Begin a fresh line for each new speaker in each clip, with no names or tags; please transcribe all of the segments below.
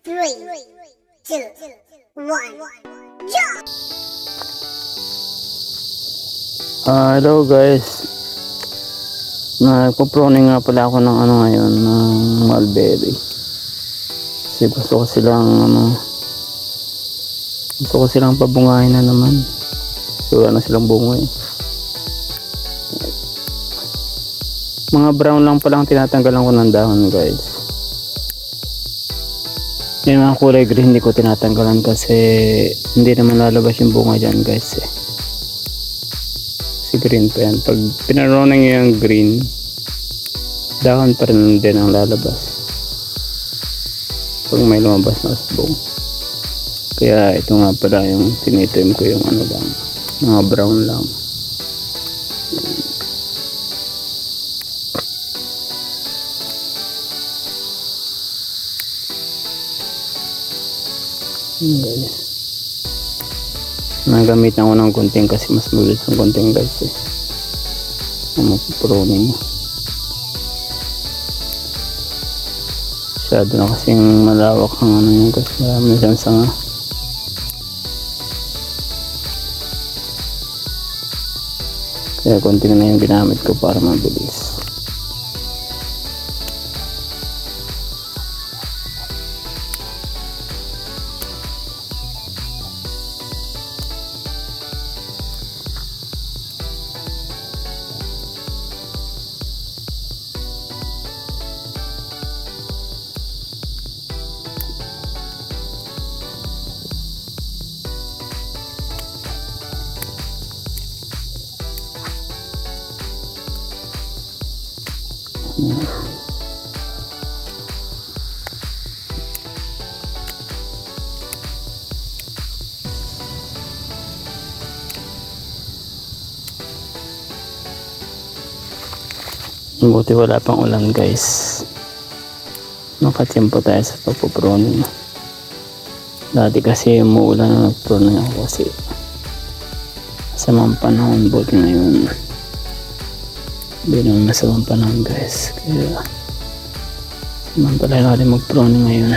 3, 2, 1, jump!
Hello guys. Nagpo-proning nga pala ako ng ngayon ng mulberry. Kasi gusto ko silang pabungahin na naman. So wala na silang bunga eh. Mga brown lang palang tinatanggalan ko ng dahon guys. Yung mga kulay green hindi ko tinatanggalan kasi hindi naman lalabas yung bunga dyan guys eh. Kasi green pa yan. Pag pinaroning nyo yung green, dahon pa rin din ang lalabas pag may lumabas na usbong. Kaya ito nga pala yung tinitrim ko, yung lang, mga brown lang. Nagamitan ko ng konting kasi mas mabilis ang konting guys eh. Mag-proning. Masyado na kasing malawak ang yun guys. Marami na siyang sanga. Kaya konti na yung ginamit ko para mabilis. Buti wala pang ulan guys. Nakatiyempo tayo sa pagpuproning. Dati kasi umuulan na nagproning ako kasi sa mga panahon. Buti ngayon hindi naman masamang panahon guys. Kaya naman pala natin magproning ngayon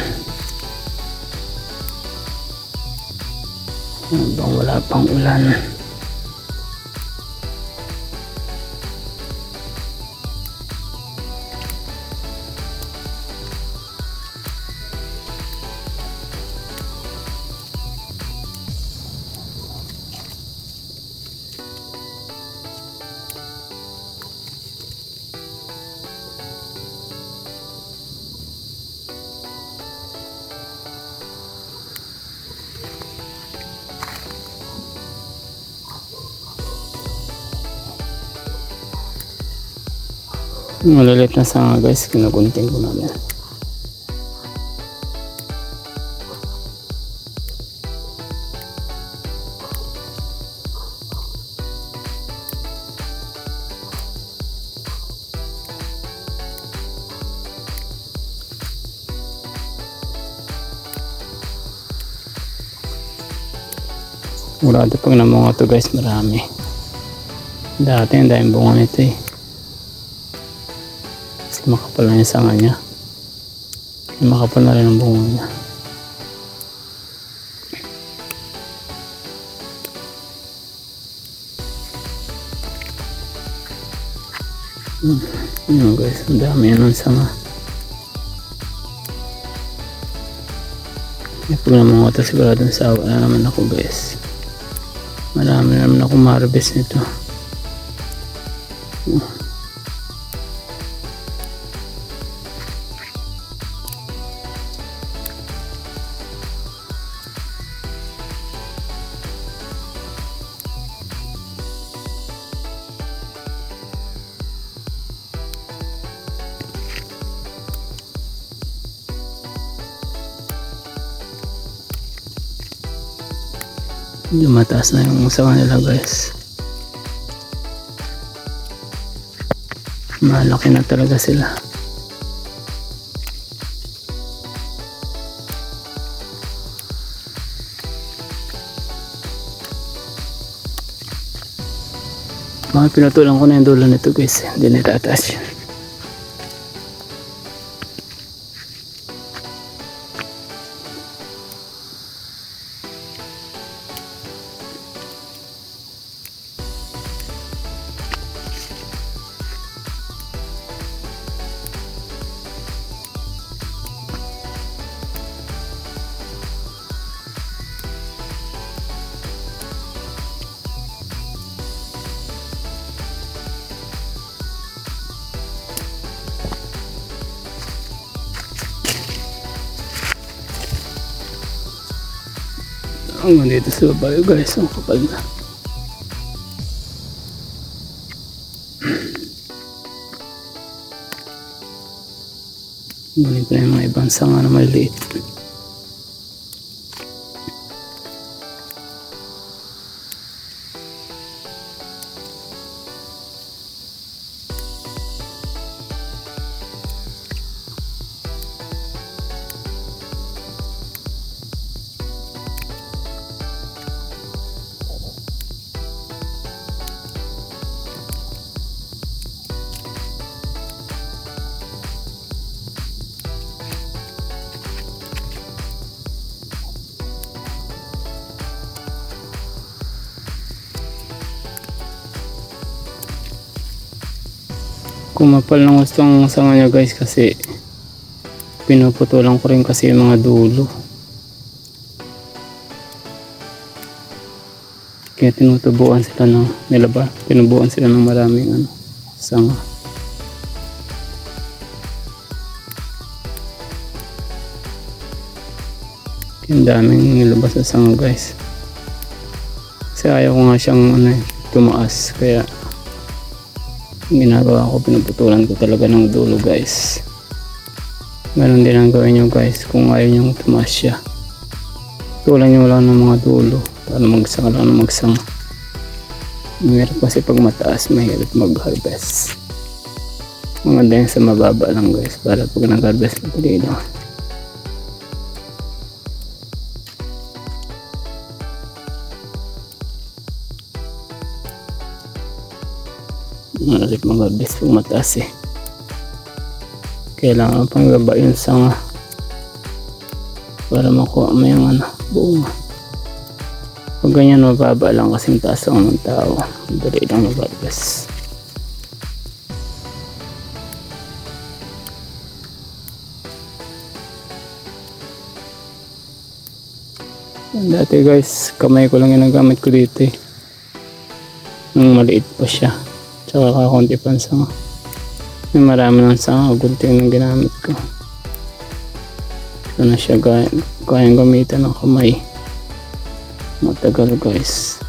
habang wala pang ulan. Malalit na sanga guys, kinukunting ko namin. Murado pag namunga to guys, marami. Dati ang daming bunga nito eh. Makapal na yung sanga niya. Makapal na rin ang bunga niya. Yun guys, ang dami yan ng sanga. Pag naman ito siguradong sawa na naman ako guys. Marami naman ako ma-harvest nito. Medyo mataas na yung sanga nila guys. Malaki na talaga sila. Mga pinutulan ko na yung dulo nito guys. Hindi na itataas yun. Hanggang dito sa babae guys, ang kapal na. Ngunit na yung mga ibang sanga na maliit. Kumapal ng gustong sanga niya guys kasi pinuputulan ko rin kasi yung mga dulo. Kaya tinutubuan sila ng nilaba, tinubuan sila ng maraming sanga. Kaya daming nilabas sa sanga guys. Kasi ayaw ko nga siyang tumaas, kaya ginagawa ko, pinuputulan ko talaga ng dulo guys. Meron din ang gawin nyo guys kung ayaw nyo tumaas siya. Tulan nyo lang ng mga dulo para magsanga lang ng magsanga. Mahirap kasi pag mataas, mahirap mag-harvest. Maganda yung sa mababa lang guys para pag nag-harvest madali lang. Marip mag-harvest pag mataas eh. Kailangan pang gaba yung sanga para makuha mo yung bunga. Pag ganyan mababa lang kasing taas lang ng tao, dali lang mag-harvest. Dati guys, kamay ko lang yung nagamit ko dito eh. Nung maliit pa siya. Tsaka kakunti pa ang sanga. May marami ng sanga, gunting ng ginamit ko. Ito na siya kayang gamitan ng kamay. Matagal guys.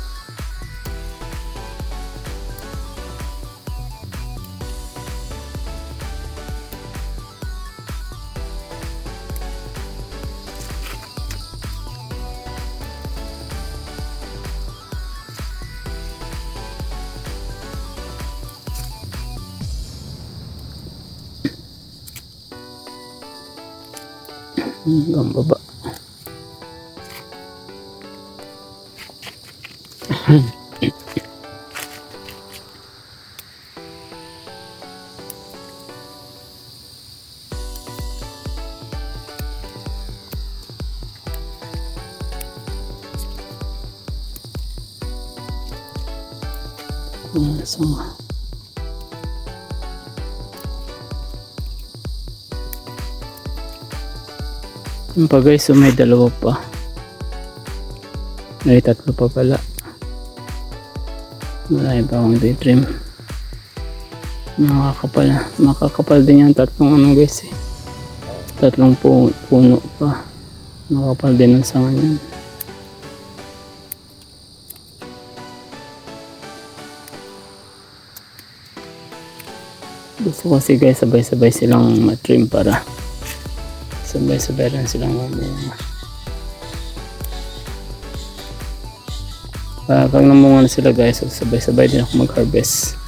Hanggang baba. Sanga. Yung pa guys, so may dalawa pa. May tatlo pa pala. Marami pa akong day-trim. Makakapal din yung tatlong guys eh. Tatlong puno pa. Makakapal din ang sanga niyan. Gusto kasi guys sabay-sabay silang matrim para sabay-sabay rin silang mamunga. Pag namunga na sila guys, so sabay-sabay din ako mag-harvest.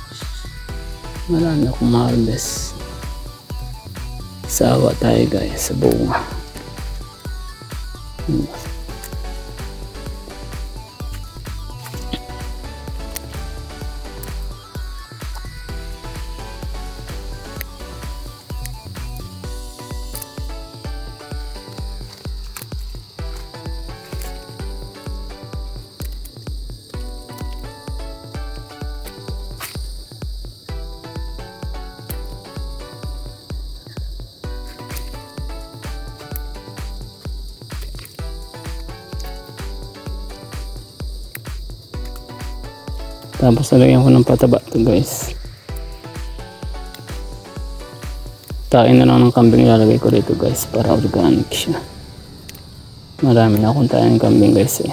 Marami akong ma-harvest. Sawa tayo guys sa bunga. Tapos nalagyan ko ng pataba ito guys. Tain na lang ng kambing ilalagay ko dito guys para organic siya. Marami na akong tayo ng kambing guys eh.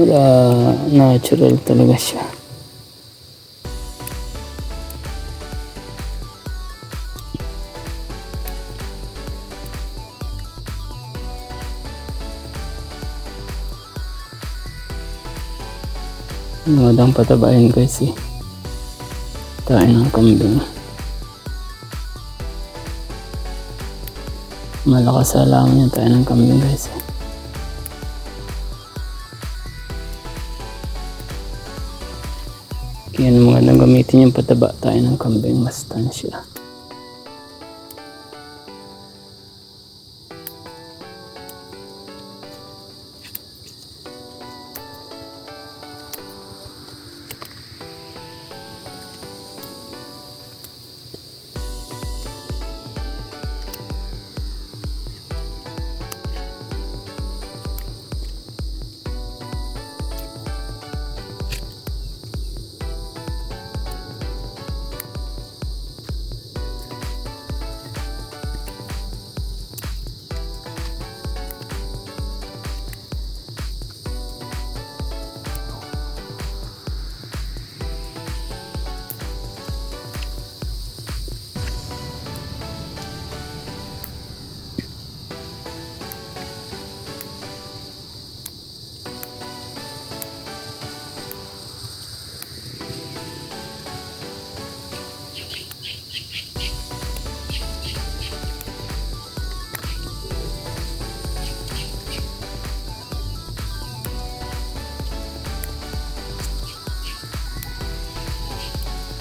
Para natural talaga siya. Magandang patabain guys eh. Tayo ng kambing. Malakas sa alam niya tayo ng kambing guys eh. Kaya magandang gamitin yung pataba tayo ng kambing, mas tansya.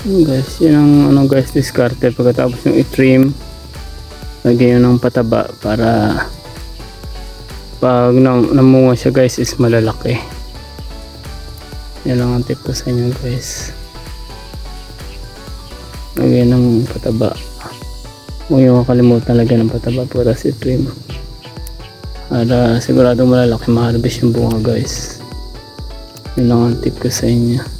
Guys, yun ang guys, diskarte pagkatapos yung i-trim, lagyan yun ng pataba para pag namunga siya guys is malalaki. Yan lang ang tip ko sa inyo guys, lagyan ng pataba. Huwag yung makalimutan lagyan ng pataba pagkatapos i-trim para siguradong malalaki, ma-harvest yung bunga guys. Yun lang ang tip ko sa inyo.